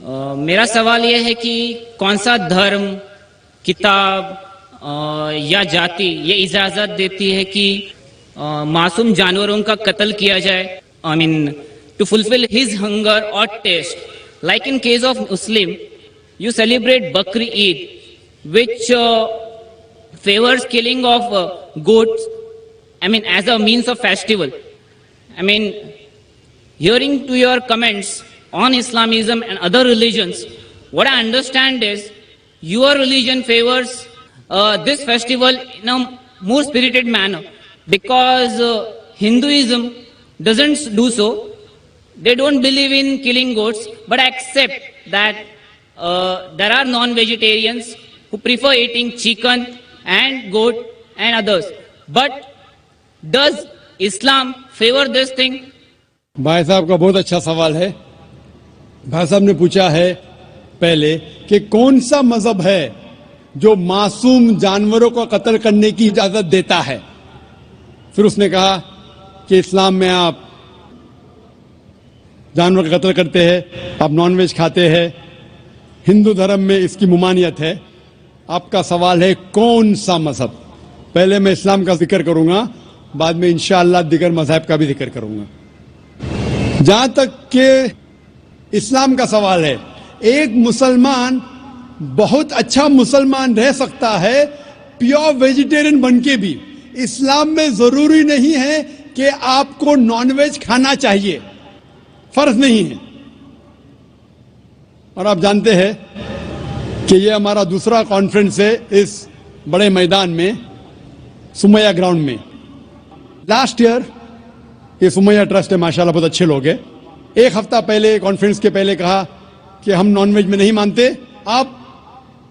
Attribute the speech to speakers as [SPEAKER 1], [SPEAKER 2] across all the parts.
[SPEAKER 1] میرا سوال یہ ہے کہ کون سا دھرم، کتاب یا جاتی یہ اجازت دیتی ہے کہ معصوم جانوروں کا قتل کیا جائے؟ I mean, to fulfill his hunger or taste. Like in case of Muslim, you celebrate Bakri Eid, which favors killing of goats, I mean, as a means of festival. I mean, hearing to your comments on Islamism and other religions, what I understand is your religion favors this festival in a more spirited manner, because Hinduism doesn't do so. They don't believe in killing goats, but accept that there are non-vegetarians who prefer eating chicken and goat and others. But does Islam favor this thing?
[SPEAKER 2] بھائی صاحب کا بہت اچھا سوال ہے. بھائی صاحب نے پوچھا ہے پہلے کہ کون سا مذہب ہے جو معصوم جانوروں کو قتل کرنے کی اجازت دیتا ہے. پھر اس نے کہا کہ اسلام میں آپ جانور کا قتل کرتے ہیں, آپ نان ویج کھاتے ہیں, ہندو دھرم میں اس کی ممانعت ہے. آپ کا سوال ہے کون سا مذہب. پہلے میں اسلام کا ذکر کروں گا, بعد میں انشاءاللہ دیگر مذاہب کا بھی ذکر کروں گا. جہاں تک کہ اسلام کا سوال ہے, ایک مسلمان بہت اچھا مسلمان رہ سکتا ہے پیور ویجیٹیرین بن کے بھی. اسلام میں ضروری نہیں ہے کہ آپ کو نان ویج کھانا چاہیے, فرض نہیں ہے. اور آپ جانتے ہیں کہ یہ ہمارا دوسرا کانفرنس ہے اس بڑے میدان میں, سمیہ گراؤنڈ میں. لاسٹ ایئر یہ سمیہ ٹرسٹ ہے, ماشاءاللہ بہت اچھے لوگ ہیں. ایک ہفتہ پہلے کانفرنس کے پہلے کہا کہ ہم نان ویج میں نہیں مانتے, آپ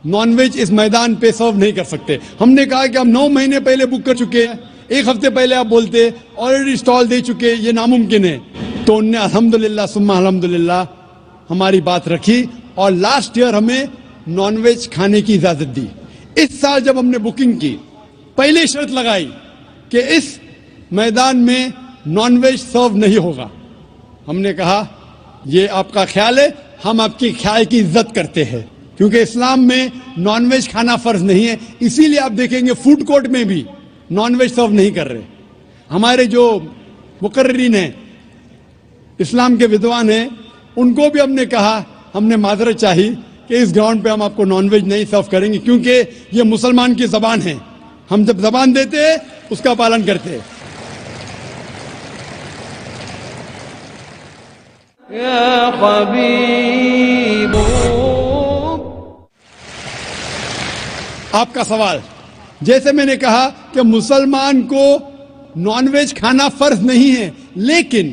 [SPEAKER 2] نان ویج اس میدان پہ سرو نہیں کر سکتے. ہم نے کہا کہ ہم 9 مہینے پہلے بک کر چکے ہیں, ایک ہفتے پہلے آپ بولتے آلریڈی اسٹال دے چکے, یہ ناممکن ہے. تو انہوں نے الحمدللہ ثم الحمدللہ ہماری بات رکھی اور لاسٹ ایئر ہمیں نان ویج کھانے کی اجازت دی. اس سال جب ہم نے بکنگ کی, پہلے شرط لگائی کہ اس میدان میں نان ویج سرو نہیں ہوگا. ہم نے کہا یہ آپ کا خیال ہے, ہم آپ کے خیال کی عزت کرتے ہیں, کیونکہ اسلام میں نان ویج کھانا فرض نہیں ہے. اسی لیے آپ دیکھیں گے فوڈ کورٹ میں بھی نان ویج سرو نہیں کر رہے. ہمارے جو مقررین ہیں, اسلام کے ودوان ہیں, ان کو بھی ہم نے کہا, ہم نے معذرت چاہی کہ اس گراؤنڈ پہ ہم آپ کو نان ویج نہیں سرو کریں گے, کیونکہ یہ مسلمان کی زبان ہے. ہم جب زبان دیتے ہیں اس کا پالن کرتے ہیں.
[SPEAKER 3] یا حبیب.
[SPEAKER 2] آپ کا سوال, جیسے میں نے کہا کہ مسلمان کو نان ویج کھانا فرض نہیں ہے, لیکن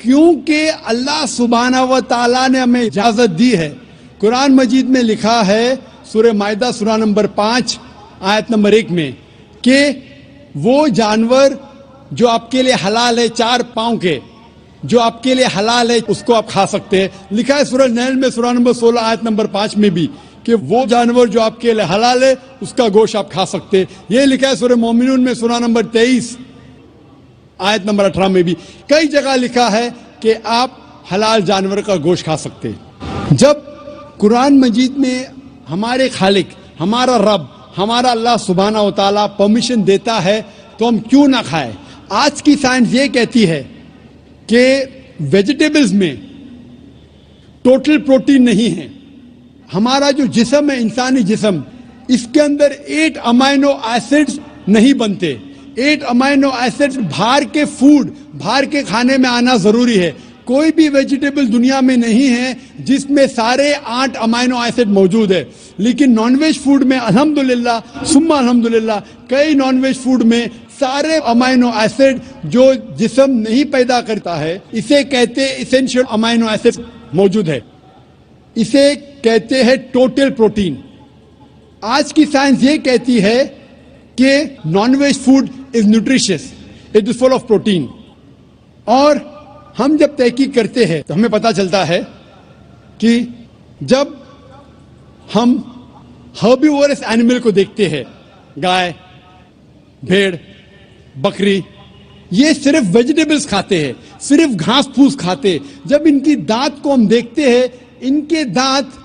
[SPEAKER 2] کیونکہ اللہ سبحانہ و تعالیٰ نے ہمیں اجازت دی ہے. قرآن مجید میں لکھا ہے سورہ مائدہ سورہ نمبر 5 آیت نمبر 1 میں کہ وہ جانور جو آپ کے لیے حلال ہے, 4 پاؤں کے, جو آپ کے لیے حلال ہے اس کو آپ کھا سکتے ہیں. لکھا ہے سورہ نیل میں سورہ نمبر 16 آیت نمبر 5 میں بھی کہ وہ جانور جو آپ کے لیے حلال ہے اس کا گوشت آپ کھا سکتے ہیں. یہ لکھا ہے سورہ مومنون میں سورہ نمبر 23 آیت نمبر 18 میں بھی. کئی جگہ لکھا ہے کہ آپ حلال جانور کا گوشت کھا سکتے ہیں. جب قرآن مجید میں ہمارے خالق, ہمارا رب, ہمارا اللہ سبحانہ و تعالیٰ پرمیشن دیتا ہے تو ہم کیوں نہ کھائیں. آج کی سائنس یہ کہتی ہے کہ ویجیٹیبلز میں ٹوٹل پروٹین نہیں ہے. ہمارا جو جسم ہے, انسانی جسم, اس کے اندر 8 امائنو ایسڈز نہیں بنتے. 8 امائنو ایسڈز باہر کے فوڈ, باہر کے کھانے میں آنا ضروری ہے. کوئی بھی ویجیٹیبل دنیا میں نہیں ہے جس میں سارے 8 امائنو ایسڈ موجود ہے. لیکن نان ویج فوڈ میں الحمدللہ ثم الحمدللہ کئی نان ویج فوڈ میں سارے امائنو ایسڈ جو جسم نہیں پیدا کرتا ہے, اسے کہتے ایسینشیل امائنو ایسڈ موجود ہے. اسے کہتے ہیں ٹوٹل پروٹین. آج کی سائنس یہ کہتی ہے کہ non veg food is nutritious, it is full of protein. اور ہم جب تحقیق کرتے ہیں تو ہمیں پتہ چلتا ہے کہ جب ہم ہربیورس اینیمل کو دیکھتے ہیں, گائے, بھیڑ, بکری, یہ صرف ویجیٹیبلز کھاتے ہیں, صرف گھاس پھوس کھاتے. جب ان کی دانت کو ہم دیکھتے ہیں ان کے دانت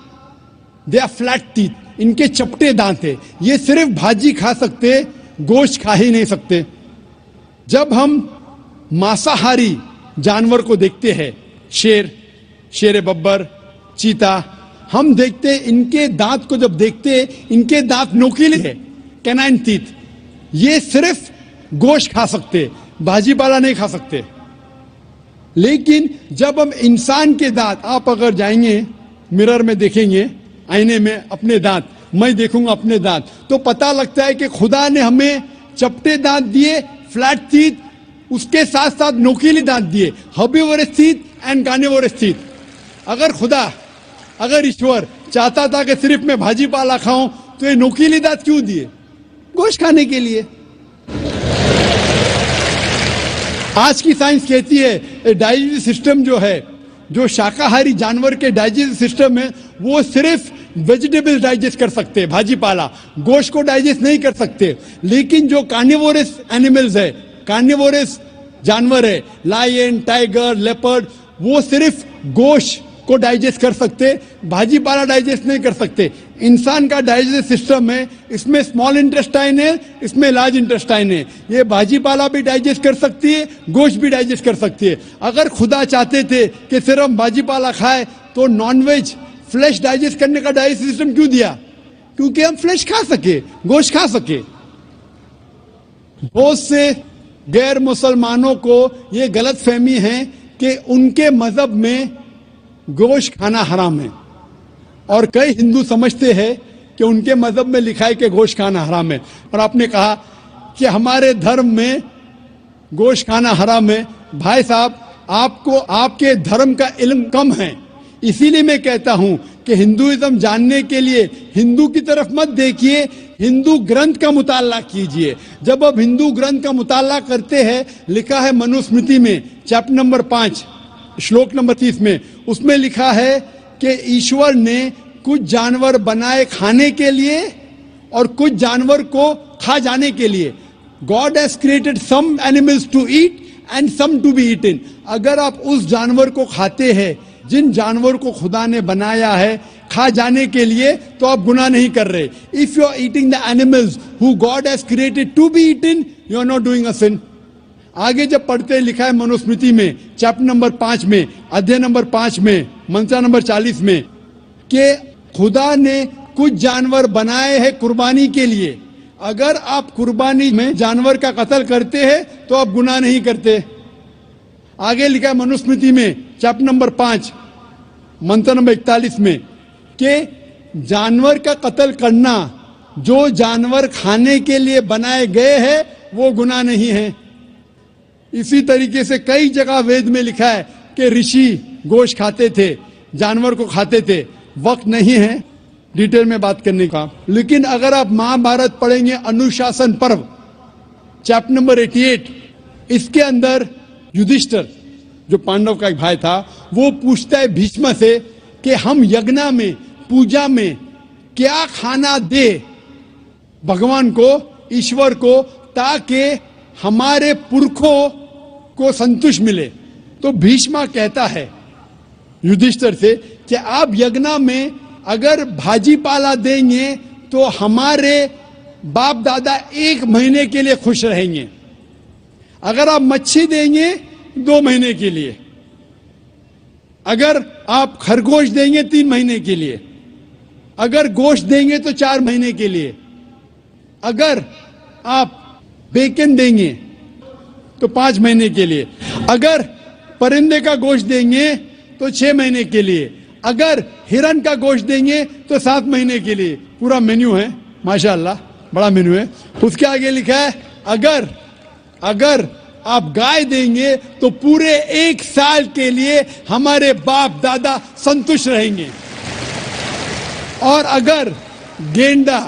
[SPEAKER 2] دے آر فلیٹ ٹیتھ, ان کے چپٹے دانت ہے. یہ صرف بھاجی کھا سکتے, گوشت کھا ہی نہیں سکتے. جب ہم ماساہاری جانور کو دیکھتے ہیں, شیر ببر, چیتا, ہم دیکھتے ان کے دانت کو جب دیکھتے ان کے دانت نوکیلے ہے, کینائن ٹیتھ. یہ صرف گوشت کھا سکتے, بھاجی پالا نہیں کھا سکتے. لیکن جب ہم انسان کے دانت, آپ اگر جائیں گے مرر میں دیکھیں گے, آئینے میں اپنے دانت, میں دیکھوں گا اپنے دانت, تو پتہ لگتا ہے کہ خدا نے ہمیں چپٹے دانت دیے, فلیٹ ٹیتھ, اس کے ساتھ ساتھ نوکیلی دانت دیے, herbivores teeth and carnivorous teeth. اگر ایشور چاہتا تھا کہ صرف میں بھاجی پالا کھاؤں تو یہ نوکیلی دانت کیوں دیے؟ گوشت کھانے کے لیے. آج کی سائنس کہتی ہے ڈائجسٹو سسٹم جو ہے, جو شاکاہاری جانور کے ڈائجسٹو سسٹم ہے, وہ صرف ویجیٹیبل ڈائجسٹ کر سکتے, بھاجی پالا, گوشت کو ڈائجسٹ نہیں کر سکتے. لیکن جو کارنیورس اینیملز ہے, کارنیورس جانور ہے, لائن, ٹائیگر, لیپرڈ, وہ صرف گوشت کو ڈائجسٹ کر سکتے, بھاجی پالا ڈائجسٹ نہیں کر سکتے. انسان کا ڈائجسٹ سسٹم ہے, اس میں اسمال انٹسٹائن ہے, اس میں لارج انٹسٹائن ہے. یہ بھاجی پالا بھی ڈائجسٹ کر سکتی ہے, گوشت بھی ڈائجسٹ کر سکتی ہے. اگر خدا چاہتے تھے کہ صرف ہم بھاجی پالا کھائے تو نان ویج فلیش ڈائجسٹ کرنے کا ڈائجسٹ سسٹم کیوں دیا؟ کیونکہ ہم فلیش کھا سکے, گوشت کھا سکے. بہت سے غیر مسلمانوں کو یہ غلط فہمی ہے کہ ان کے مذہب میں گوشت کھانا حرام ہے, اور کئی ہندو سمجھتے ہیں کہ ان کے مذہب میں لکھا ہے کہ گوشت کھانا حرام ہے. اور آپ نے کہا کہ ہمارے دھرم میں گوشت کھانا حرام ہے. بھائی صاحب, آپ کو آپ کے دھرم کا علم کم ہے, اسی لیے میں کہتا ہوں کہ ہندوازم جاننے کے لیے ہندو کی طرف مت دیکھیے, ہندو گرنتھ کا مطالعہ کیجئے. جب آپ ہندو گرنتھ کا مطالعہ کرتے ہیں, لکھا ہے منوسمرتی میں چیپٹر نمبر 5 شلوک نمبر 30 میں, اس میں لکھا ہے کہ ایشور نے کچھ جانور بنائے کھانے کے لیے اور کچھ جانور کو کھا جانے کے لیے. God has created some animals to eat and some to be eaten. اگر آپ اس جانور کو کھاتے ہیں جن جانور کو خدا نے بنایا ہے کھا جانے کے لیے, تو آپ گناہ نہیں کر رہے. If you are eating the animals who God has created to be eaten, you are not doing a sin. آگے جب پڑھتے لکھا ہے منوسمرتی میں چیپٹر نمبر 5 میں, ادھیے نمبر 5 میں, منترا نمبر 40 میں, کہ خدا نے کچھ جانور بنائے ہیں قربانی کے لیے. اگر آپ قربانی میں جانور کا قتل کرتے ہیں تو آپ گناہ نہیں کرتے. آگے لکھا ہے منوسمرتی میں چیپٹر نمبر 5 منتر نمبر 41 میں کہ جانور کا قتل کرنا جو جانور کھانے کے لیے بنائے گئے ہیں وہ گناہ نہیں ہے. اسی طریقے سے کئی جگہ وید میں لکھا ہے کہ رشی گوشت کھاتے تھے, جانور کو کھاتے تھے. وقت نہیں ہے ڈیٹیل میں بات کرنے کا, لیکن اگر آپ مہابھارت پڑھیں گے انوشاسن پرو چیپٹر نمبر 88, اس کے اندر یدھشٹر جو پانڈو کا ایک بھائی تھا, وہ پوچھتا ہے بھیشما سے کہ ہم یگنا میں, پوجا میں کیا کھانا دے بھگوان کو, ایشور کو, تاکہ ہمارے پرکھوں کو سنتوش ملے. تو بھیشما کہتا ہے یدھشٹر سے کہ آپ یگنا میں اگر بھاجی پالا دیں گے تو ہمارے باپ دادا 1 مہینے کے لیے خوش رہیں گے. اگر آپ مچھی دیں گے 2 مہینے کے لیے, اگر آپ خرگوش دیں گے 3 مہینے کے لیے, اگر گوشت دیں گے تو 4 مہینے کے لیے, اگر آپ بیکن دیں گے تو 5 مہینے کے لیے, اگر پرندے کا گوشت دیں گے تو 6 مہینے کے لیے, اگر ہرن کا گوشت دیں گے تو 7 مہینے کے لیے. پورا مینیو ہے, ماشاءاللہ بڑا مینیو ہے. اس کے آگے لکھا ہے اگر آپ گائے دیں گے تو پورے 1 سال کے لیے ہمارے باپ دادا سنتوش رہیں گے, اور اگر گینڈا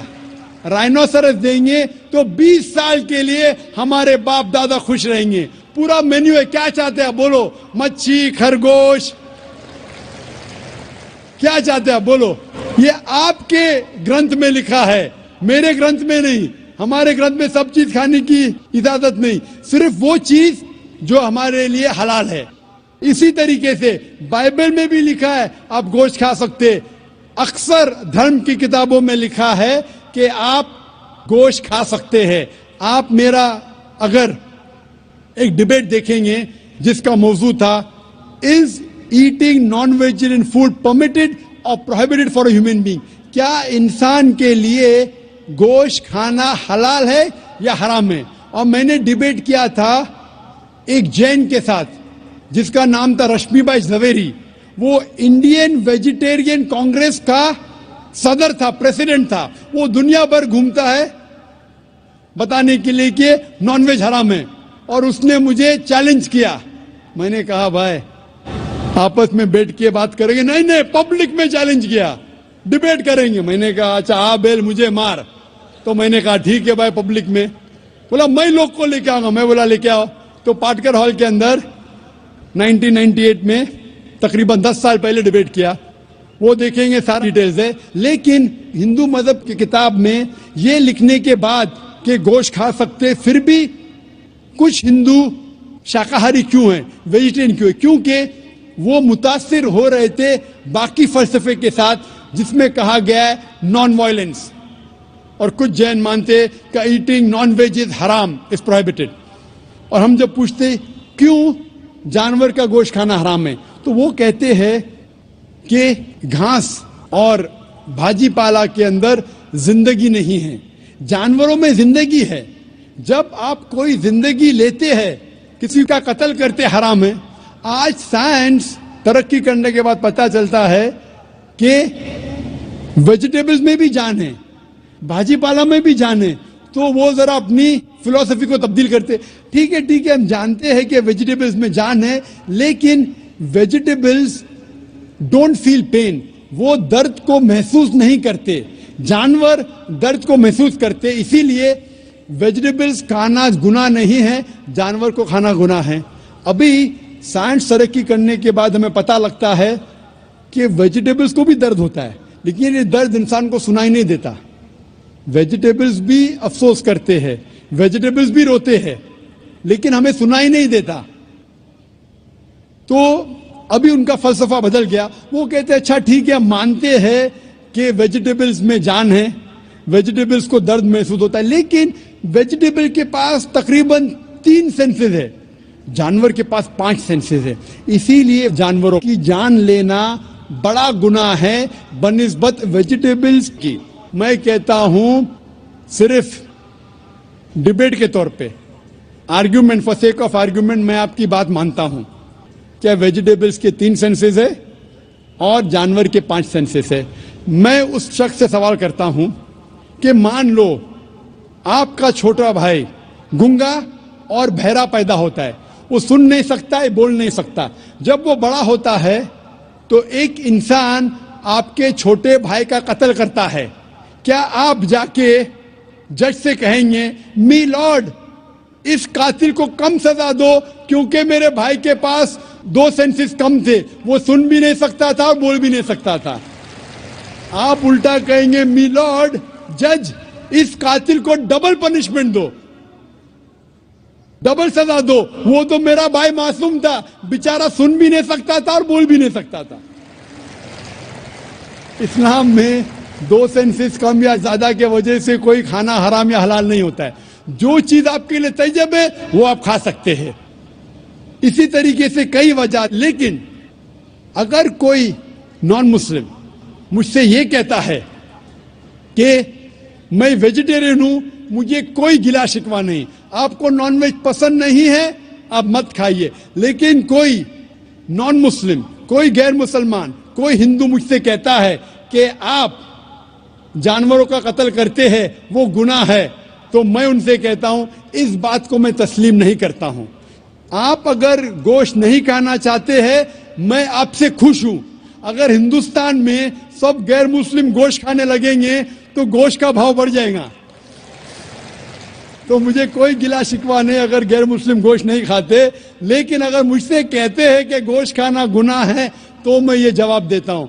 [SPEAKER 2] رائنوسرس دیں گے تو 20 سال کے لیے ہمارے باپ دادا خوش رہیں گے. پورا مینیو ہے. کیا چاہتے ہیں بولو؟ مچھی, خرگوش, کیا چاہتے ہیں بولو؟ یہ آپ کے گرنتھ میں لکھا ہے, میرے گرنتھ میں نہیں. ہمارے گرنتھ میں سب چیز کھانے کی اجازت نہیں, صرف وہ چیز جو ہمارے لیے حلال ہے. اسی طریقے سے بائبل میں بھی لکھا ہے آپ گوشت کھا سکتے. اکثر دھرم کی کتابوں میں لکھا ہے کہ آپ گوشت کھا سکتے ہیں. آپ میرا اگر ایک ڈبیٹ دیکھیں گے جس کا موضوع تھا is eating non vegetarian food permitted اور prohibited for a human being, کیا انسان کے لیے گوشت کھانا حلال ہے یا حرام ہے. اور میں نے ڈبیٹ کیا تھا ایک جین کے ساتھ جس کا نام تھا رشمی بائی زویری. وہ انڈین ویجیٹیرین کانگریس کا صدر تھا, پریسیڈنٹ تھا. وہ دنیا بھر گھومتا ہے بتانے کے لیے کہ نان ویج حرام ہے, اور اس نے مجھے چیلنج کیا. میں نے کہا بھائی آپس میں بیٹھ کے بات کریں گے. نہیں پبلک میں چیلنج کیا, ڈبیٹ کریں گے. میں نے کہا اچھا آ بیل مجھے مار. تو میں نے کہا ٹھیک ہے بھائی پبلک میں. بولا میں لوگ کو لے کے آؤں گا. میں بولا لے کے آؤ. تو پاٹکر ہال کے اندر 1998 میں تقریباً 10 سال پہلے ڈبیٹ کیا. وہ دیکھیں گے ساری ڈیٹیلز ہے. لیکن ہندو مذہب کی کتاب میں یہ لکھنے کے بعد کہ گوشت کھا سکتے, پھر بھی کچھ ہندو شاکاہاری کیوں ہیں, ویجیٹیرین کیوں ہیں, کیونکہ وہ متاثر ہو رہے تھے باقی فلسفے کے ساتھ جس میں کہا گیا ہے نان وائلنس. اور کچھ جین مانتے کہ ایٹنگ نان ویج از حرام, از پروہیبٹڈ. اور ہم جب پوچھتے کیوں جانور کا گوشت کھانا حرام ہے, تو وہ کہتے ہیں کہ گھاس اور بھاجی پالا کے اندر زندگی نہیں ہے, جانوروں میں زندگی ہے. جب آپ کوئی زندگی لیتے ہیں, کسی کا قتل کرتے حرام ہے. آج سائنس ترقی کرنے کے بعد پتہ چلتا ہے کہ ویجیٹیبلز میں بھی جان ہے, بھاجی پالا میں بھی جان ہے. تو وہ ذرا اپنی فلسفی کو تبدیل کرتے. ٹھیک ہے ہم جانتے ہیں کہ ویجیٹیبلز میں جان ہے, لیکن ویجیٹیبلز ڈونٹ فیل پین, وہ درد کو محسوس نہیں کرتے. جانور درد کو محسوس کرتے. اسی لیے ویجیٹیبلز کھانا گناہ نہیں ہے, جانور کو کھانا گناہ ہے. ابھی سائنس ترقی کرنے کے بعد ہمیں پتہ لگتا ہے کہ ویجیٹیبلز کو بھی درد ہوتا ہے, لیکن یہ درد انسان کو سنائی نہیں دیتا. ویجیٹیبلز بھی افسوس کرتے ہیں, ویجیٹیبلز بھی روتے ہیں, لیکن ہمیں سنائی نہیں دیتا. تو ابھی ان کا فلسفہ بدل گیا. وہ کہتے ہیں اچھا ٹھیک ہے ہم مانتے ہیں کہ ویجیٹیبلز میں جان ہے, ویجیٹیبلز کو درد محسوس ہوتا ہے, لیکن ویجیٹیبل کے پاس تقریباً 3 سینسز ہے, جانور کے پاس 5 سینسز ہے. اسی لیے جانوروں کی جان لینا بڑا گناہ ہے بنسبت ویجیٹیبلز کی. میں کہتا ہوں صرف ڈبیٹ کے طور پہ, argument for sake of argument, میں آپ کی بات مانتا ہوں کیا ویجیٹیبلز کے 3 سینسز ہے اور جانور کے 5 سینسز ہے. میں اس شخص سے سوال کرتا ہوں کہ مان لو آپ کا چھوٹا بھائی گنگا اور بہرا پیدا ہوتا ہے, وہ سن نہیں سکتا ہے, بول نہیں سکتا. جب وہ بڑا ہوتا ہے تو ایک انسان آپ کے چھوٹے بھائی کا قتل کرتا ہے. کیا آپ جا کے جج سے کہیں گے می لارڈ اس قاتل کو کم سزا دو کیونکہ میرے بھائی کے پاس 2 سینسز کم تھے, وہ سن بھی نہیں سکتا تھا اور بول بھی نہیں سکتا تھا. آپ الٹا کہیں گے می لارڈ جج اس قاتل کو ڈبل پنشمنٹ دو, ڈبل سزا دو, وہ تو میرا بھائی معصوم تھا, بیچارہ سن بھی نہیں سکتا تھا اور بول بھی نہیں سکتا تھا. اسلام میں 2 سینسز کم یا زیادہ کی وجہ سے کوئی کھانا حرام یا حلال نہیں ہوتا ہے. جو چیز آپ کے لیے طیب ہے وہ آپ کھا سکتے ہیں. اسی طریقے سے کئی وجہ. لیکن اگر کوئی نان مسلم مجھ سے یہ کہتا ہے کہ میں ویجیٹیرین ہوں, مجھے کوئی گلا شکوہ نہیں, آپ کو نان ویج پسند نہیں ہے آپ مت کھائیے. لیکن کوئی نان مسلم, کوئی غیر مسلمان, کوئی ہندو مجھ سے کہتا ہے کہ آپ جانوروں کا قتل کرتے ہیں وہ گناہ ہے, تو میں ان سے کہتا ہوں اس بات کو میں تسلیم نہیں کرتا ہوں. آپ اگر گوشت نہیں کھانا چاہتے ہیں میں آپ سے خوش ہوں. اگر ہندوستان میں سب غیر مسلم گوشت کھانے لگیں گے تو گوشت کا بھاؤ بڑھ جائے گا. تو مجھے کوئی گلا شکوہ نہیں اگر غیر مسلم گوشت نہیں کھاتے. لیکن اگر مجھ سے کہتے ہیں کہ گوشت کھانا گناہ ہے تو میں یہ جواب دیتا ہوں.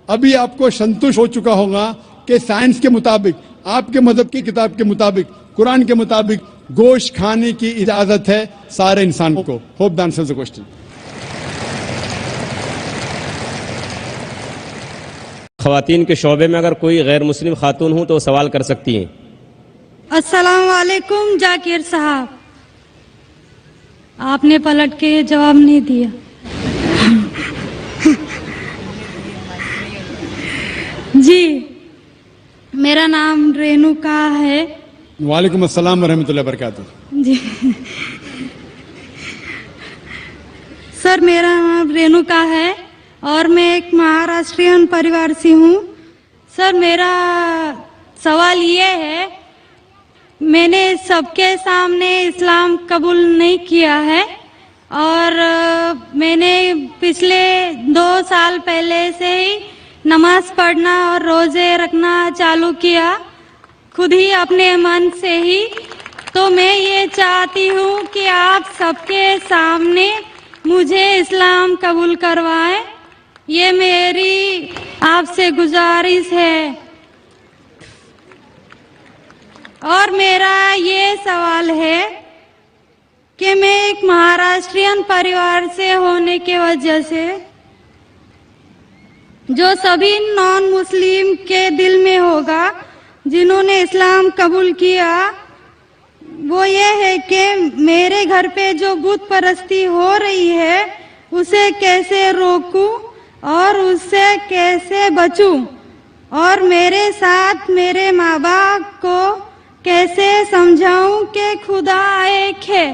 [SPEAKER 2] ابھی آپ کو سنتوش ہو چکا ہوگا کہ سائنس کے مطابق, آپ کے مذہب کی کتاب کے مطابق, قرآن کے مطابق گوشت کھانے کی اجازت ہے سارے انسان کو. Hope the answers the question.
[SPEAKER 4] خواتین کے شعبے میں اگر کوئی غیر مسلم خاتون ہوں تو وہ سوال کر سکتی ہیں.
[SPEAKER 5] السلام علیکم جاکر صاحب، آپ نے پلٹ کے جواب نہیں دیا. جی، میرا نام رینوکا ہے.
[SPEAKER 2] وعلیکم السلام ورحمۃ اللہ وبرکاتہ.
[SPEAKER 5] جی سر، میرا نام رینوکا ہے اور میں ایک مہاراشٹرین پریوار سے ہوں. سر، میرا سوال یہ ہے، میں نے سب کے سامنے اسلام قبول نہیں کیا ہے اور میں نے پچھلے 2 سال پہلے سے ہی نماز پڑھنا اور روزے رکھنا چالو کیا، خود ہی اپنے من سے ہی. تو میں یہ چاہتی ہوں کہ آپ سب کے سامنے مجھے اسلام قبول کروائیں، یہ میری آپ سے گزارش ہے. اور میرا یہ سوال ہے کہ میں ایک مہاراشٹرین پریوار سے ہونے کی وجہ سے جو سبھی نان مسلم کے دل میں ہوگا جنہوں نے اسلام قبول کیا، وہ یہ ہے کہ میرے گھر پہ جو بت پرستی ہو رہی ہے اسے کیسے روکوں اور اس سے کیسے بچوں، اور میرے ساتھ میرے ماں باپ کو کیسے سمجھاؤں کہ خدا ایک ہے.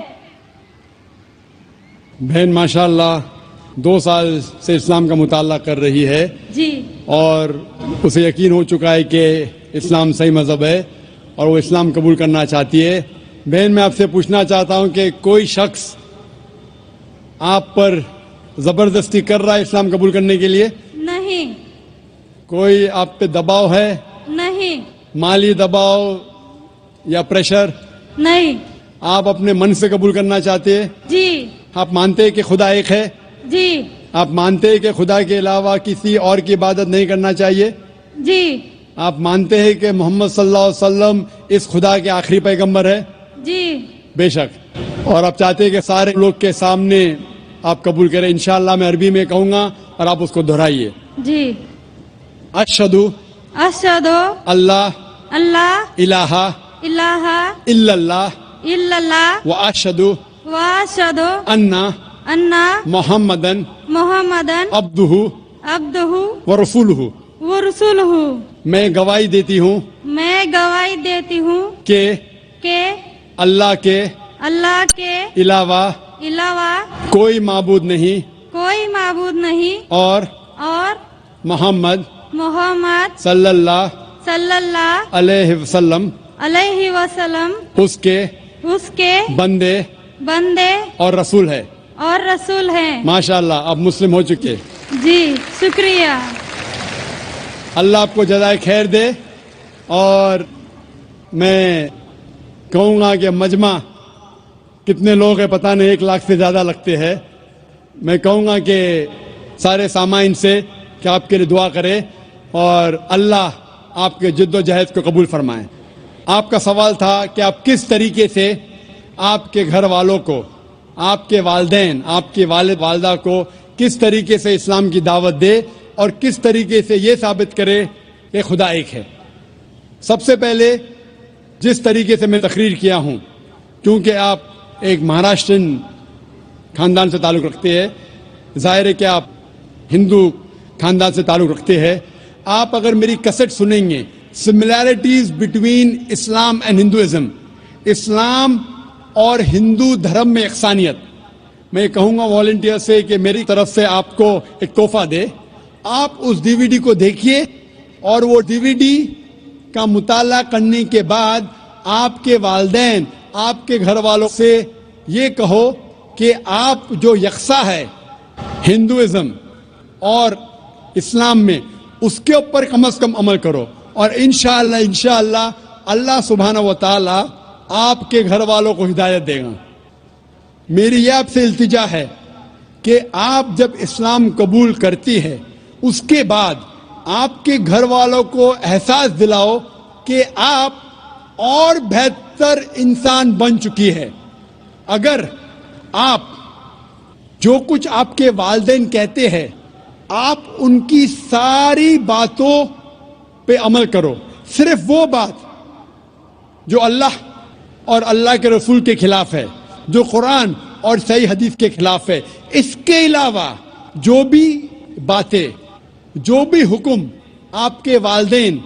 [SPEAKER 2] بہن ماشاء اللہ 2 سال سے اسلام کا مطالعہ کر رہی ہے
[SPEAKER 5] جی،
[SPEAKER 2] اور اسے یقین ہو چکا ہے کہ اسلام صحیح مذہب ہے اور وہ اسلام قبول کرنا چاہتی ہے. بہن، میں آپ سے پوچھنا چاہتا ہوں کہ کوئی شخص آپ پر زبردستی کر رہا ہے اسلام قبول کرنے کے لیے؟
[SPEAKER 5] نہیں.
[SPEAKER 2] کوئی آپ پہ دباؤ ہے؟
[SPEAKER 5] نہیں.
[SPEAKER 2] مالی دباؤ یا پریشر؟
[SPEAKER 5] نہیں.
[SPEAKER 2] آپ اپنے من سے قبول کرنا چاہتے ہیں؟
[SPEAKER 5] جی.
[SPEAKER 2] آپ مانتے ہیں کہ خدا ایک ہے؟
[SPEAKER 5] جی.
[SPEAKER 2] آپ مانتے ہیں کہ خدا کے علاوہ کسی اور کی عبادت نہیں کرنا چاہیے؟
[SPEAKER 5] جی.
[SPEAKER 2] آپ مانتے ہیں کہ محمد صلی اللہ علیہ وسلم اس خدا کے آخری پیغمبر ہے؟
[SPEAKER 5] جی.
[SPEAKER 2] بے شک. اور آپ چاہتے ہیں کہ سارے لوگ کے سامنے آپ قبول کریں؟ انشاءاللہ میں عربی میں کہوں گا اور آپ اس کو دہرائیے.
[SPEAKER 5] جی.
[SPEAKER 2] اشہدو
[SPEAKER 5] اشہدو
[SPEAKER 2] اللہ
[SPEAKER 5] اللہ
[SPEAKER 2] الہ
[SPEAKER 5] الہ
[SPEAKER 2] الا اللہ
[SPEAKER 5] الا اللہ
[SPEAKER 2] واشہدو
[SPEAKER 5] واشہدو
[SPEAKER 2] انا
[SPEAKER 5] انا
[SPEAKER 2] محمدن
[SPEAKER 5] محمدن
[SPEAKER 2] عبدہ
[SPEAKER 5] عبدہ
[SPEAKER 2] ورسولہ.
[SPEAKER 5] ورسولہ.
[SPEAKER 2] میں گواہی دیتی ہوں
[SPEAKER 5] میں گواہی دیتی ہوں
[SPEAKER 2] کہ اللہ کے علاوہ
[SPEAKER 5] علاوہ
[SPEAKER 2] کوئی معبود نہیں
[SPEAKER 5] کوئی معبود نہیں
[SPEAKER 2] اور محمد صلی اللہ علیہ وسلم اس کے بندے اور رسول ہے. ماشاءاللہ آپ مسلم ہو چکے.
[SPEAKER 5] جی شکریہ.
[SPEAKER 2] اللہ آپ کو جزائے خیر دے. اور میں کہوں گا کہ مجمع کتنے لوگ ہیں پتہ نہیں، 1 لاکھ سے زیادہ لگتے ہیں. میں کہوں گا کہ سارے سامعین سے کہ آپ کے لیے دعا کرے اور اللہ آپ کے جد و جہد کو قبول فرمائے. آپ کا سوال تھا کہ آپ کس طریقے سے آپ کے گھر والوں کو، آپ کے والدین، آپ کے والد والدہ کو کس طریقے سے اسلام کی دعوت دے اور کس طریقے سے یہ ثابت کرے کہ خدا ایک ہے. سب سے پہلے جس طریقے سے میں تقریر کیا ہوں، کیونکہ آپ ایک مہاراشٹرین خاندان سے تعلق رکھتے ہیں، ظاہر ہے کہ آپ ہندو خاندان سے تعلق رکھتے ہیں. آپ اگر میری کیسٹ سنیں گے similarities between Islam and Hinduism, اسلام اور ہندو دھرم میں یکسانیت، میں کہوں گا والنٹیئر سے کہ میری طرف سے آپ کو ایک تحفہ دے. آپ اس ڈی وی ڈی کو دیکھیے اور وہ ڈی وی ڈی کا مطالعہ کرنے کے بعد آپ کے والدین، آپ کے گھر والوں سے یہ کہو کہ آپ جو یکساں ہے ہندوازم اور اسلام میں، اس کے اوپر کم از کم عمل کرو. اور انشاءاللہ اللہ سبحانہ و تعالی آپ کے گھر والوں کو ہدایت دے گا. میری یہ آپ سے التجا ہے کہ آپ جب اسلام قبول کرتی ہے اس کے بعد آپ کے گھر والوں کو احساس دلاؤ کہ آپ اور بہتر انسان بن چکی ہے. اگر آپ جو کچھ آپ کے والدین کہتے ہیں آپ ان کی ساری باتوں پہ عمل کرو. صرف وہ بات جو اللہ اور اللہ کے رسول کے خلاف ہے, جو قرآن اور صحیح حدیث کے خلاف ہے. اس کے علاوہ جو بھی باتیں, جو بھی حکم آپ کے والدین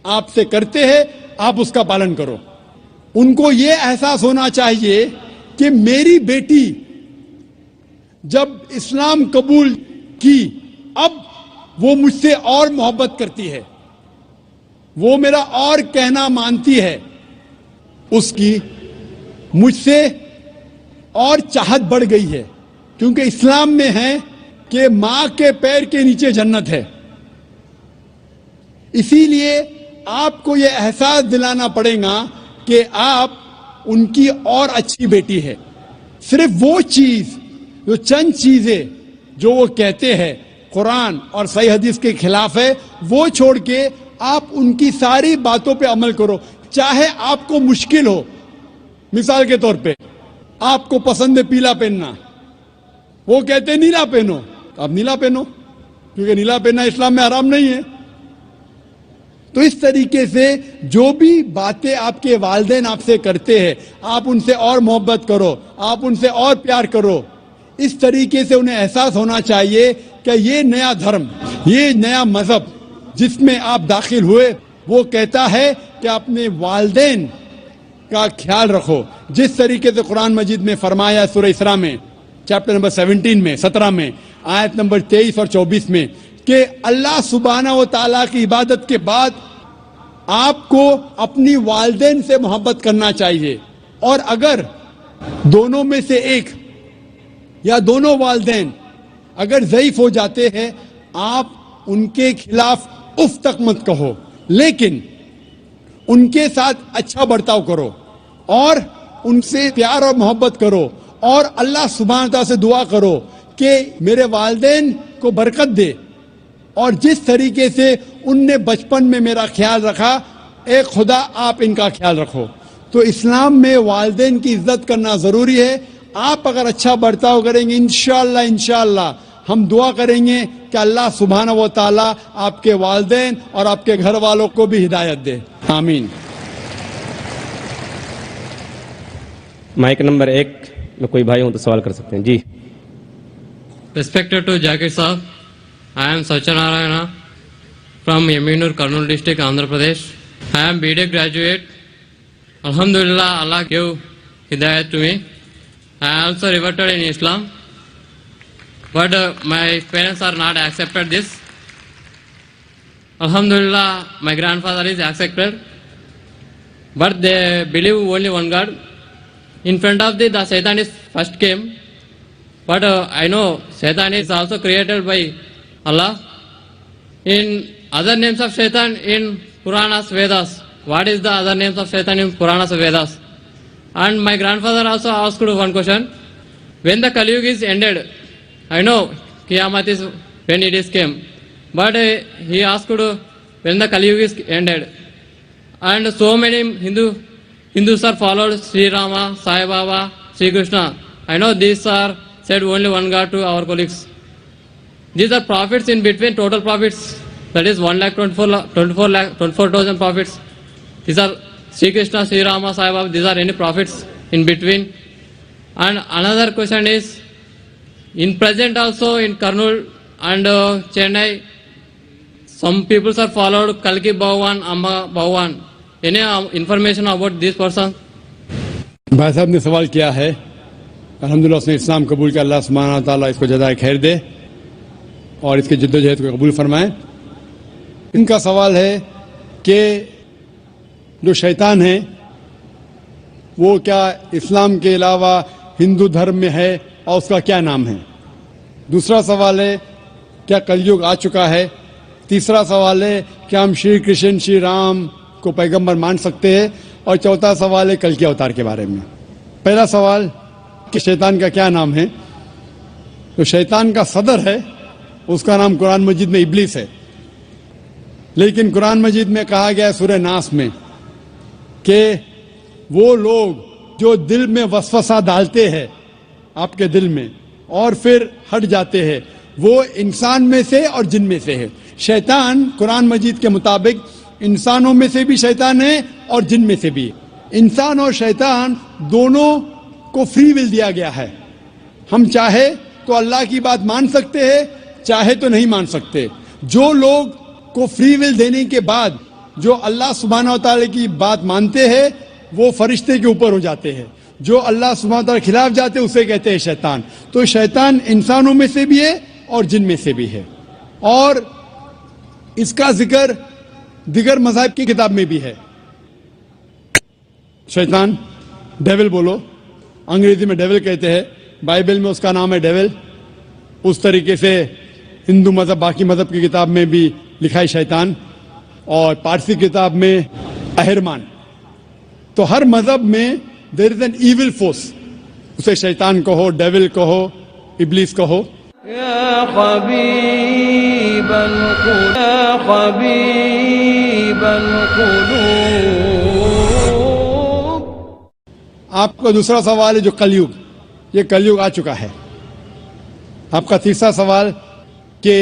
[SPEAKER 2] آپ سے کرتے ہیں, آپ اس کا پالن کرو. ان کو یہ احساس ہونا چاہیے کہ میری بیٹی جب اسلام قبول کی, اب وہ مجھ سے اور محبت کرتی ہے, وہ میرا اور کہنا مانتی ہے, اس کی مجھ سے اور چاہت بڑھ گئی ہے. کیونکہ اسلام میں ہے کہ ماں کے پیر کے نیچے جنت ہے. اسی لیے آپ کو یہ احساس دلانا پڑے گا کہ آپ ان کی اور اچھی بیٹی ہے. صرف وہ چیز, جو چند چیزیں جو وہ کہتے ہیں قرآن اور صحیح حدیث کے خلاف ہے, وہ چھوڑ کے آپ ان کی ساری باتوں پہ عمل کرو, چاہے آپ کو مشکل ہو. مثال کے طور پہ آپ کو پسند ہے پیلا پہننا, وہ کہتے نیلا پہنو, آپ نیلا پہنو, کیونکہ نیلا پہننا اسلام میں حرام نہیں ہے. تو اس طریقے سے جو بھی باتیں آپ کے والدین آپ سے کرتے ہیں, آپ ان سے اور محبت کرو, آپ ان سے اور پیار کرو. اس طریقے سے انہیں احساس ہونا چاہیے کہ یہ نیا دھرم, یہ نیا مذہب جس میں آپ داخل ہوئے, وہ کہتا ہے کہ اپنے والدین کا خیال رکھو. جس طریقے سے قرآن مجید میں فرمایا سورہ اسراء میں چیپٹر نمبر 17 میں آیت نمبر 23 اور 24 میں کہ اللہ سبحانہ و تعالیٰ کی عبادت کے بعد آپ کو اپنی والدین سے محبت کرنا چاہیے. اور اگر دونوں میں سے ایک یا دونوں والدین اگر ضعیف ہو جاتے ہیں, آپ ان کے خلاف اف تک مت کہو, لیکن ان کے ساتھ اچھا برتاؤ کرو اور ان سے پیار اور محبت کرو, اور اللہ سبحانہ تعالیٰ سے دعا کرو کہ میرے والدین کو برکت دے, اور جس طریقے سے ان نے بچپن میں میرا خیال رکھا, اے خدا آپ ان کا خیال رکھو. تو اسلام میں والدین کی عزت کرنا ضروری ہے. آپ اگر اچھا برتاؤ کریں گے, انشاءاللہ ہم دعا کریں گے کہ اللہ سبحانہ و تعالیٰ آپ کے والدین اور آپ کے گھر والوں کو بھی ہدایت دے. آمین.
[SPEAKER 4] مائک نمبر 1 میں کوئی بھائی ہوں تو سوال کر سکتے ہیں. جی.
[SPEAKER 6] Respected to Jakir Saab, I am Satyanarayana from Yaminur, Kurnool district, Andhra Pradesh. I am BTech graduate. Alhamdulillah, Allah gave hidayat to me. I also reverted in Islam, but my parents are not accepted this. Alhamdulillah, my grandfather is accepted, but they believe only one God. In front of the Satan is first came, but I know Satan is also created by Allah. In other names of Satan in Puranas, Vedas, what is the other names of Satan in Puranas, Vedas? And my grandfather also asked one question. When the Kali Yuga is ended, I know Qiyamah is when it is came, but he asked when the Kali Yuga is ended. And so many Hindus are followed Sri Rama, Sai Baba, Sri Krishna. I know these are said only one God to our colleagues. These are prophets in between, total prophets. That is 1,24,000 prophets. These are Sri Krishna, Sri Rama, Sai Baba. These are any prophets in between. And another question is, in present also in Kurnool and Chennai, some people are followed Kalki Bhagwan, Amba Bhagwan. Any information about this person?
[SPEAKER 2] بھائی صاحب نے سوال کیا ہے, الحمدللہ اس نے اسلام قبول کیا. اللہ سبحانہ تعالیٰ اس کو جزائے خیر دے اور اس کے جد و جہد کو قبول فرمائے. ان کا سوال ہے کہ جو شیطان ہیں وہ کیا اسلام کے علاوہ ہندو دھرم میں ہے اور اس کا کیا نام ہے. دوسرا سوال ہے کیا کلیوگ آ چکا ہے. تیسرا سوال ہے کیا ہم شری کرشن شری رام کو پیغمبر مان سکتے ہیں. اور چوتھا سوال ہے کل کے اوتار کے بارے میں. پہلا سوال کہ شیطان کا کیا نام ہے. تو شیطان کا صدر ہے, اس کا نام قرآن مجید میں ابلیس ہے. لیکن قرآن مجید میں کہا گیا ہے سورہ ناس میں کہ وہ لوگ جو دل میں وسوسہ ڈالتے ہیں آپ کے دل میں اور پھر ہٹ جاتے ہیں, وہ انسان میں سے اور جن میں سے ہے. شیطان قرآن مجید کے مطابق انسانوں میں سے بھی شیطان ہے اور جن میں سے بھی. انسان اور شیطان دونوں کو فری ول دیا گیا ہے. ہم چاہے تو اللہ کی بات مان سکتے ہیں, چاہے تو نہیں مان سکتے. جو لوگ کو فری ول دینے کے بعد جو اللہ سبحانہ و تعالی کی بات مانتے ہیں وہ فرشتے کے اوپر ہو جاتے ہیں. جو اللہ سبحانہ و تعالی کے خلاف جاتے ہیں اسے کہتے ہیں شیطان. تو شیطان انسانوں میں سے بھی ہے اور جن میں سے بھی ہے. اور اس کا ذکر دیگر مذاہب کی کتاب میں بھی ہے. شیطان ڈیول بولو, انگریزی میں ڈیول کہتے ہیں, بائبل میں اس کا نام ہے ڈیول. اس طریقے سے ہندو مذہب باقی مذہب کی کتاب میں بھی لکھا ہے شیطان, اور پارسی کتاب میں اہرمان. تو ہر مذہب میں دیر از این ایول فورس, اسے شیطان کہو, ڈیول کہو, ابلیس کہو.
[SPEAKER 3] يا حبيب القلوب يا حبيب القلوب.
[SPEAKER 2] آپ کا دوسرا سوال ہے جو کلیوگ, یہ کلیوگ آ چکا ہے. آپ کا تیسرا سوال کہ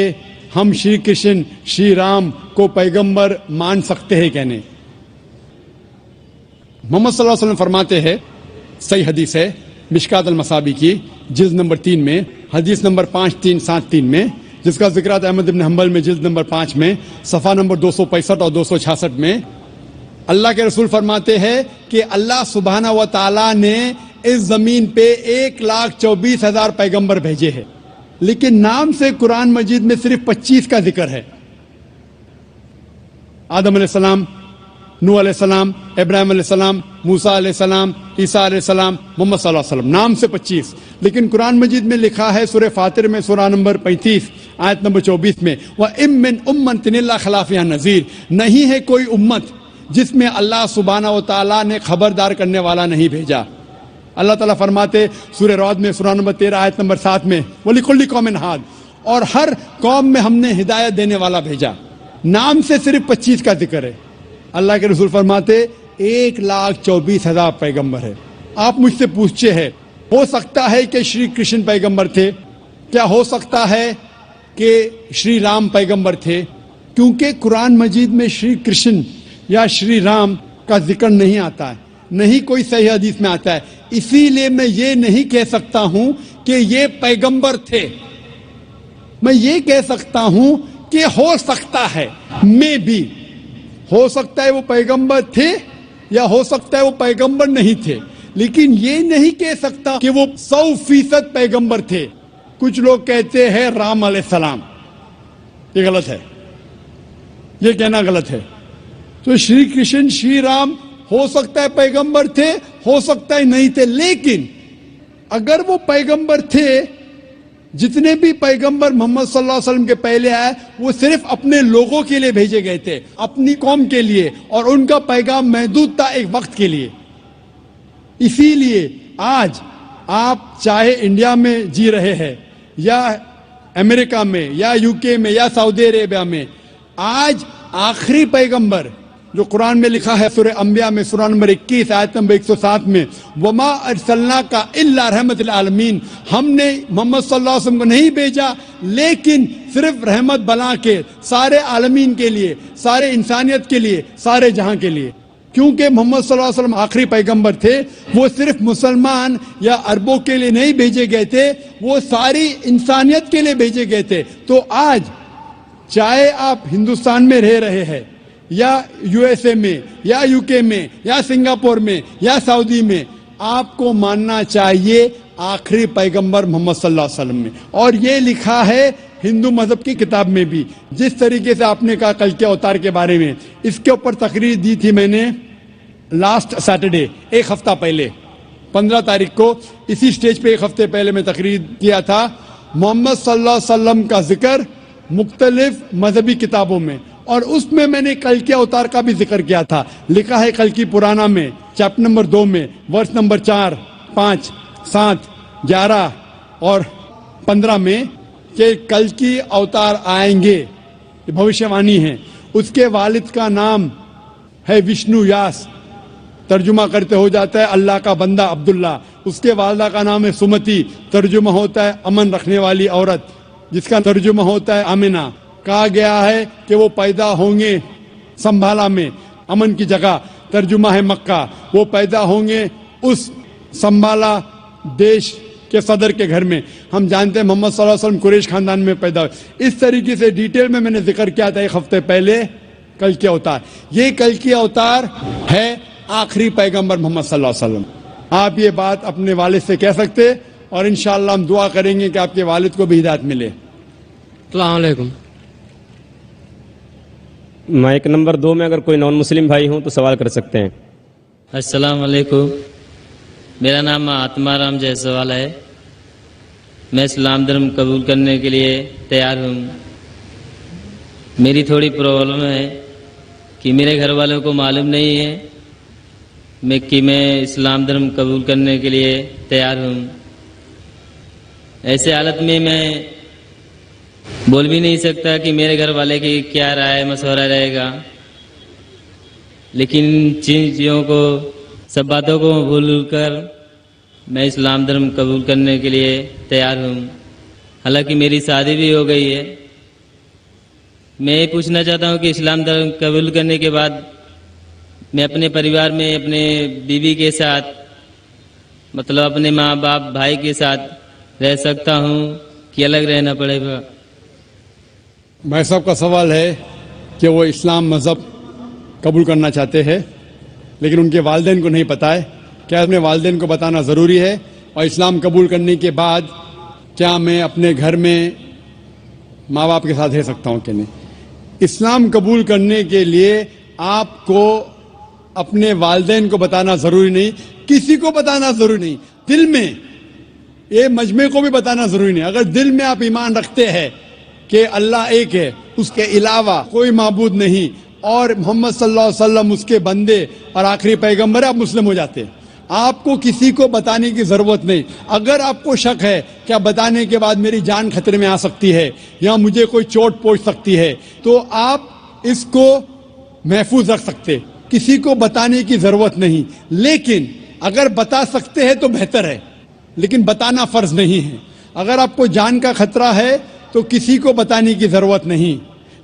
[SPEAKER 2] ہم شری کرشن شری رام کو پیغمبر مان سکتے ہیں کہ نہیں. محمد صلی اللہ علیہ وسلم فرماتے ہیں, صحیح حدیث ہے مشکات المصابی کی جلد نمبر 3 میں, حدیث نمبر 5373 میں, جس کا ذکر ہے احمد بن حنبل میں جلد نمبر 5 میں صفحہ نمبر 265 اور 266 میں. اللہ کے رسول فرماتے ہیں کہ اللہ سبحانہ و تعالی نے اس زمین پہ 1,24,000 پیغمبر بھیجے ہیں, لیکن نام سے قرآن مجید میں صرف 25 کا ذکر ہے. آدم علیہ السلام, نوح علیہ السلام, ابراہیم علیہ السلام, موسیٰ علیہ السلام, عیسیٰ علیہ السلام, محمد صلی اللہ علیہ وسلم, نام سے 25. لیکن قرآن مجید میں لکھا ہے سورہ فاطر میں سورہ نمبر 35 آیت نمبر 24 میں, وَإِن مِّنْ أُمَّةٍ إِلَّا خَلَا فِيهَا نَذِيرٌ. نہیں ہے کوئی امت جس میں اللہ سبحانہ و تعالیٰ نے خبردار کرنے والا نہیں بھیجا. اللہ تعالیٰ فرماتے سورہ رعد میں سورہ نمبر 13 آیت نمبر 7 میں, وَلِكُلِّ قَوْمٍ هَادٍ, اور ہر قوم میں ہم نے ہدایت دینے والا بھیجا. نام سے صرف 25 کا ذکر ہے. اللہ کے رسول فرماتے 1,24,000 پیغمبر ہے. آپ مجھ سے پوچھتے ہیں ہو سکتا ہے کہ شری کرشن پیغمبر تھے, کیا ہو سکتا ہے کہ شری رام پیغمبر تھے؟ کیونکہ قرآن مجید میں شری کرشن یا شری رام کا ذکر نہیں آتا ہے, نہیں کوئی صحیح حدیث میں آتا ہے. اسی لیے میں یہ نہیں کہہ سکتا ہوں کہ یہ پیغمبر تھے. میں یہ کہہ سکتا ہوں کہ ہو سکتا ہے, میں بھی ہو سکتا ہے وہ پیغمبر تھے یا ہو سکتا ہے وہ پیغمبر نہیں تھے, لیکن یہ نہیں کہہ سکتا کہ وہ 100% پیغمبر تھے. کچھ لوگ کہتے ہیں رام علیہ السلام, یہ غلط ہے, یہ کہنا غلط ہے. تو شری کرشن شری رام ہو سکتا ہے پیغمبر تھے, ہو سکتا ہے نہیں تھے, لیکن اگر وہ پیغمبر تھے, جتنے بھی پیغمبر محمد صلی اللہ علیہ وسلم کے پہلے آئے وہ صرف اپنے لوگوں کے لیے بھیجے گئے تھے, اپنی قوم کے لیے, اور ان کا پیغام محدود تھا ایک وقت کے لیے. اسی لیے آج آپ چاہے انڈیا میں جی رہے ہیں یا امریکہ میں یا UK میں یا سعودی عربیہ میں, آج آخری پیغمبر جو قرآن میں لکھا ہے سورہ انبیاء میں سورہ نمبر 21 آیت نمبر 107 میں, وَمَا أَرْسَلْنَاكَ إِلَّا رَحْمَةً لِلْعَالَمِينَ, ہم نے محمد صلی اللہ علیہ وسلم کو نہیں بھیجا لیکن صرف رحمت بنا کے سارے عالمین کے لیے, سارے انسانیت کے لیے, سارے جہاں کے لیے. کیونکہ محمد صلی اللہ علیہ وسلم آخری پیغمبر تھے, وہ صرف مسلمان یا عربوں کے لیے نہیں بھیجے گئے تھے, وہ ساری انسانیت کے لیے بھیجے گئے تھے. تو آج چاہے آپ ہندوستان میں رہ رہے ہیں یا USA میں یا UK میں یا سنگاپور میں یا سعودی میں, آپ کو ماننا چاہیے آخری پیغمبر محمد صلی اللہ علیہ وسلم میں. اور یہ لکھا ہے ہندو مذہب کی کتاب میں بھی. جس طریقے سے آپ نے کہا کل کے اوتار کے بارے میں, اس کے اوپر تقریر دی تھی میں نے لاسٹ سیٹرڈے, ایک ہفتہ پہلے 15 تاریخ کو اسی سٹیج پہ ایک ہفتے پہلے میں تقریر کیا تھا. محمد صلی اللہ علیہ وسلم کا ذکر مختلف مذہبی کتابوں میں, اور اس میں میں نے کل کے اوتار کا بھی ذکر کیا تھا. لکھا ہے کل کی پرانا میں چیپٹر نمبر 2 میں ورس نمبر 4, 5, 7, 11 اور 15 میں کہ کل کی اوتار آئیں گے, یہ بھوشیہ وانی ہے. اس کے والد کا نام ہے وشنو یاس, ترجمہ کرتے ہو جاتا ہے اللہ کا بندہ عبداللہ. اس کے والدہ کا نام ہے سمتی, ترجمہ ہوتا ہے امن رکھنے والی عورت. جس کا ترجمہ ہوتا ہے آمنہ. کہا گیا ہے کہ وہ پیدا ہوں گے سنبھالا میں، امن کی جگہ، ترجمہ ہے مکہ. وہ پیدا ہوں گے اس سنبھالا دیش کے صدر کے گھر میں. ہم جانتے ہیں محمد صلی اللہ علیہ وسلم قریش خاندان میں پیدا ہوئے. اس طریقے سے ڈیٹیل میں نے ذکر کیا تھا ایک ہفتے پہلے کل کی اوتار. یہ کل کی اوتار ہے آخری پیغمبر محمد صلی اللہ علیہ وسلم. آپ یہ بات اپنے والد سے کہہ سکتے اور انشاءاللہ ہم دعا کریں گے کہ آپ کے والد کو بھی ہدایت ملے.
[SPEAKER 6] السلام علیکم.
[SPEAKER 4] مائک نمبر 2 میں اگر کوئی نان مسلم بھائی ہوں تو سوال کر سکتے ہیں.
[SPEAKER 7] السلام علیکم. میرا نام آتما رام جیسوال ہے. میں اسلام دھرم قبول کرنے کے لیے تیار ہوں. میری تھوڑی پرابلم ہے کہ میرے گھر والوں کو معلوم نہیں ہے کہ میں اسلام دھرم قبول کرنے کے لیے تیار ہوں. ایسے حالت میں بول بھی نہیں سکتا کہ میرے گھر والے کی کیا رائے مشورہ رہے گا، لیکن چیزوں کو سب باتوں کو بھول کر میں اسلام دھرم قبول کرنے کے لیے تیار ہوں. حالانکہ میری شادی بھی ہو گئی ہے. میں یہ پوچھنا چاہتا ہوں کہ اسلام دھرم قبول کرنے کے بعد میں اپنے پریوار میں اپنے بیوی کے ساتھ مطلب اپنے ماں باپ بھائی کے ساتھ رہ سکتا ہوں کہ الگ رہنا پڑے گا؟
[SPEAKER 2] بھائی صاحب کا سوال ہے کہ وہ اسلام مذہب قبول کرنا چاہتے ہیں لیکن ان کے والدین کو نہیں پتہ ہے. کیا اپنے والدین کو بتانا ضروری ہے؟ اور اسلام قبول کرنے کے بعد کیا میں اپنے گھر میں ماں باپ کے ساتھ رہ سکتا ہوں کہ نہیں؟ اسلام قبول کرنے کے لیے آپ کو اپنے والدین کو بتانا ضروری نہیں، کسی کو بتانا ضروری نہیں. دل میں یہ مجمع کو بھی بتانا ضروری نہیں. اگر دل میں آپ ایمان رکھتے ہیں کہ اللہ ایک ہے، اس کے علاوہ کوئی معبود نہیں اور محمد صلی اللہ علیہ وسلم اس کے بندے اور آخری پیغمبر ہے، آپ مسلم ہو جاتے ہیں. آپ کو کسی کو بتانے کی ضرورت نہیں. اگر آپ کو شک ہے کہ بتانے کے بعد میری جان خطرے میں آ سکتی ہے یا مجھے کوئی چوٹ پہنچ سکتی ہے تو آپ اس کو محفوظ رکھ سکتے. کسی کو بتانے کی ضرورت نہیں. لیکن اگر بتا سکتے ہیں تو بہتر ہے، لیکن بتانا فرض نہیں ہے. اگر آپ کو جان کا خطرہ ہے تو کسی کو بتانے کی ضرورت نہیں.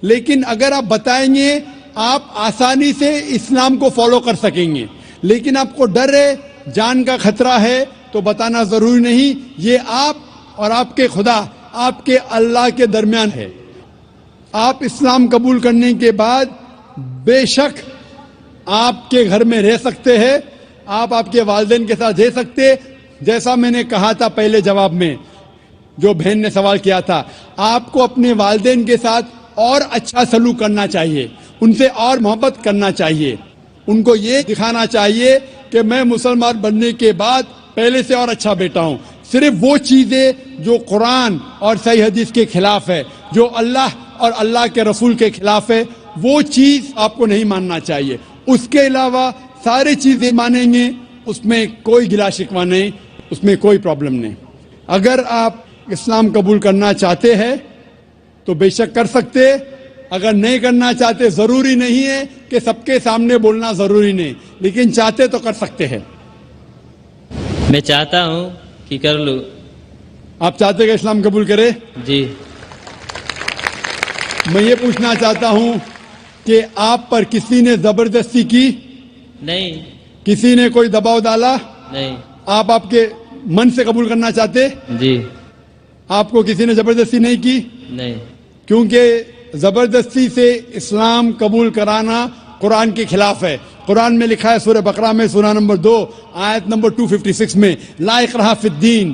[SPEAKER 2] لیکن اگر آپ بتائیں گے آپ آسانی سے اسلام کو فالو کر سکیں گے. لیکن آپ کو ڈر ہے، جان کا خطرہ ہے تو بتانا ضروری نہیں. یہ آپ اور آپ کے خدا، آپ کے اللہ کے درمیان ہے. آپ اسلام قبول کرنے کے بعد بے شک آپ کے گھر میں رہ سکتے ہیں، آپ کے والدین کے ساتھ رہ سکتے. جیسا میں نے کہا تھا پہلے جواب میں جو بہن نے سوال کیا تھا، آپ کو اپنے والدین کے ساتھ اور اچھا سلوک کرنا چاہیے، ان سے اور محبت کرنا چاہیے. ان کو یہ دکھانا چاہیے کہ میں مسلمان بننے کے بعد پہلے سے اور اچھا بیٹا ہوں. صرف وہ چیزیں جو قرآن اور صحیح حدیث کے خلاف ہے، جو اللہ اور اللہ کے رسول کے خلاف ہے، وہ چیز آپ کو نہیں ماننا چاہیے. اس کے علاوہ ساری چیزیں مانیں گے، اس میں کوئی گلا شکوہ نہیں، اس میں کوئی پرابلم نہیں. اگر آپ اسلام قبول کرنا چاہتے ہیں تو بے شک کر سکتے. اگر نہیں کرنا چاہتے، ضروری نہیں ہے کہ سب کے سامنے بولنا ضروری نہیں، لیکن چاہتے تو کر سکتے ہیں.
[SPEAKER 7] میں چاہتا ہوں کہ کر لوں.
[SPEAKER 2] آپ چاہتے کہ اسلام قبول کرے؟
[SPEAKER 7] جی.
[SPEAKER 2] میں یہ پوچھنا چاہتا ہوں کہ آپ پر کسی نے زبردستی کی؟
[SPEAKER 7] نہیں.
[SPEAKER 2] کسی نے کوئی دباؤ ڈالا؟
[SPEAKER 7] نہیں.
[SPEAKER 2] آپ کے من سے قبول کرنا چاہتے؟
[SPEAKER 7] جی.
[SPEAKER 2] آپ کو کسی نے زبردستی نہیں کی؟
[SPEAKER 7] نہیں.
[SPEAKER 2] کیونکہ زبردستی سے اسلام قبول کرانا قرآن کے خلاف ہے. قرآن میں لکھا ہے سورہ بقرہ میں سورہ نمبر 2 آیت نمبر 256 میں، لا اکراہ فی الدین،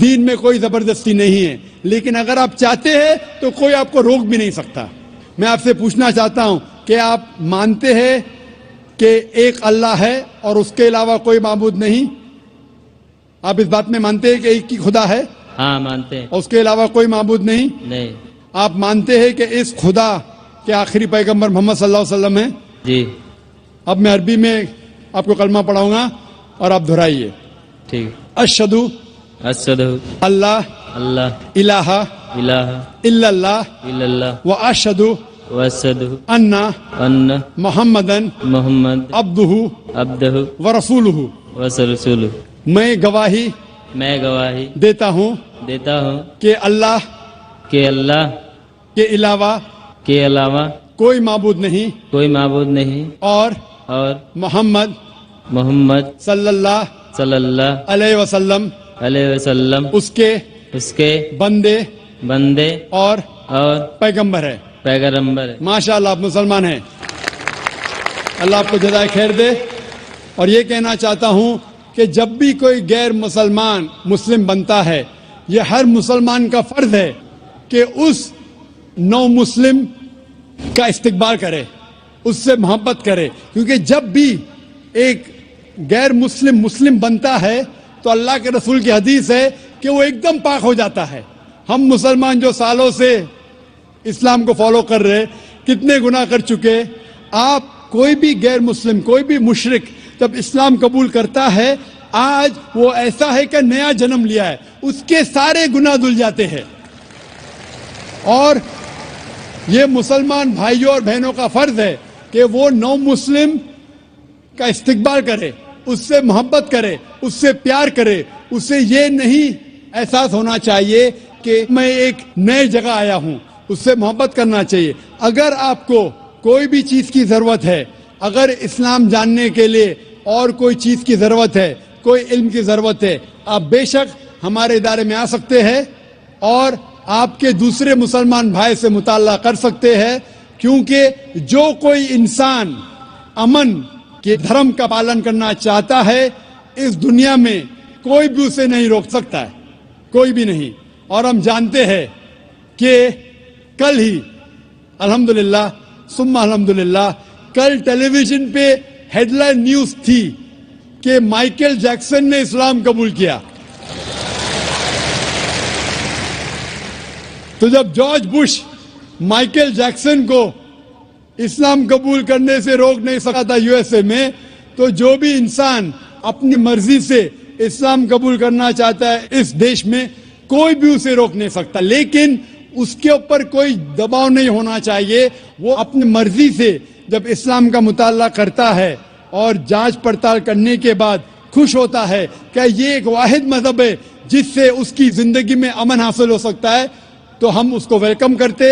[SPEAKER 2] دین میں کوئی زبردستی نہیں ہے. لیکن اگر آپ چاہتے ہیں تو کوئی آپ کو روک بھی نہیں سکتا. میں آپ سے پوچھنا چاہتا ہوں کہ آپ مانتے ہیں کہ ایک اللہ ہے اور اس کے علاوہ کوئی معبود نہیں؟ آپ اس بات میں مانتے ہیں کہ ایک ہی خدا ہے؟
[SPEAKER 7] ہاں مانتے ہیں.
[SPEAKER 2] اور اس کے علاوہ کوئی معبود نہیں؟
[SPEAKER 7] نہیں.
[SPEAKER 2] آپ مانتے ہیں کہ اس خدا کے آخری پیغمبر محمد صلی اللہ علیہ وسلم ہیں؟
[SPEAKER 7] جی.
[SPEAKER 2] اب میں عربی میں آپ کو کلمہ پڑھاؤں گا اور آپ دہرائیے.
[SPEAKER 7] ٹھیک.
[SPEAKER 2] اشہدو اللہ
[SPEAKER 7] اللہ
[SPEAKER 2] الہ
[SPEAKER 7] الہ
[SPEAKER 2] الا اللہ
[SPEAKER 7] الا اللہ
[SPEAKER 2] واشہدو
[SPEAKER 7] واشہدو
[SPEAKER 2] ان
[SPEAKER 7] ان
[SPEAKER 2] محمدن
[SPEAKER 7] محمد
[SPEAKER 2] عبدہ
[SPEAKER 7] عبدہ
[SPEAKER 2] ورسولہ.
[SPEAKER 7] ورسولہ.
[SPEAKER 2] میں گواہی
[SPEAKER 7] میں گواہی
[SPEAKER 2] دیتا ہوں
[SPEAKER 7] دیتا ہوں
[SPEAKER 2] کہ اللہ
[SPEAKER 7] کہ اللہ
[SPEAKER 2] کے علاوہ کوئی معبود نہیں اور محمد صلی اللہ علیہ وسلم اس کے بندے اور پیغمبر ہے. ماشاء اللہ آپ مسلمان ہیں. اللہ آپ کو جزائے خیر دے. اور یہ کہنا چاہتا ہوں کہ جب بھی کوئی غیر مسلمان مسلم بنتا ہے، یہ ہر مسلمان کا فرض ہے کہ اس نو مسلم کا استقبال کرے، اس سے محبت کرے. کیونکہ جب بھی ایک غیر مسلم بنتا ہے تو اللہ کے رسول کی حدیث ہے کہ وہ ایک دم پاک ہو جاتا ہے. ہم مسلمان جو سالوں سے اسلام کو فالو کر رہے، کتنے گناہ کر چکے. آپ کوئی بھی غیر مسلم، کوئی بھی مشرک جب اسلام قبول کرتا ہے، آج وہ ایسا ہے کہ نیا جنم لیا ہے، اس کے سارے گناہ دھل جاتے ہیں. اور یہ مسلمان بھائیوں اور بہنوں کا فرض ہے کہ وہ نو مسلم کا استقبال کرے، اس سے محبت کرے، اس سے پیار کرے. اسے یہ نہیں احساس ہونا چاہیے کہ میں ایک نئے جگہ آیا ہوں. اس سے محبت کرنا چاہیے. اگر آپ کو کوئی بھی چیز کی ضرورت ہے، اگر اسلام جاننے کے لیے اور کوئی چیز کی ضرورت ہے، کوئی علم کی ضرورت ہے، آپ بے شک ہمارے ادارے میں آ سکتے ہیں اور آپ کے دوسرے مسلمان بھائی سے مطالعہ کر سکتے ہیں. کیونکہ جو کوئی انسان امن کے دھرم کا پالن کرنا چاہتا ہے، اس دنیا میں کوئی بھی اسے نہیں روک سکتا ہے، کوئی بھی نہیں. اور ہم جانتے ہیں کہ کل ہی الحمدللہ ثم الحمدللہ کل ٹیلی ویژن پہ ہیڈ لائن نیوز تھی کہ مائیکل جیکسن نے اسلام قبول کیا. تو جب جارج بش مائیکل جیکسن کو اسلام قبول کرنے سے روک نہیں سکا تھا یو ایس اے میں، تو جو بھی انسان اپنی مرضی سے اسلام قبول کرنا چاہتا ہے اس دیش میں، کوئی بھی اسے روک نہیں سکتا. لیکن اس کے اوپر کوئی دباؤ نہیں ہونا چاہیے. وہ اپنی مرضی سے جب اسلام کا مطالعہ کرتا ہے اور جانچ پڑتال کرنے کے بعد خوش ہوتا ہے کہ یہ ایک واحد مذہب ہے جس سے اس کی زندگی میں امن حاصل ہو سکتا ہے، تو ہم اس کو ویلکم کرتے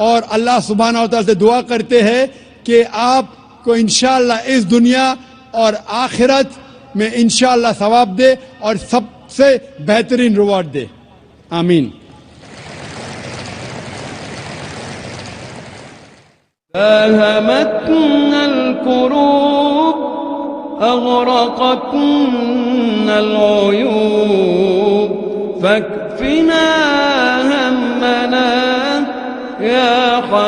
[SPEAKER 2] اور اللہ سبحانہ و تعالیٰ سے دعا کرتے ہیں کہ آپ کو انشاءاللہ اس دنیا اور آخرت میں انشاءاللہ ثواب دے اور سب سے بہترین ریوارڈ دے. آمین.
[SPEAKER 3] ألهمتنا الكروب أغرقتنا العيوب فاكفنا همنا يا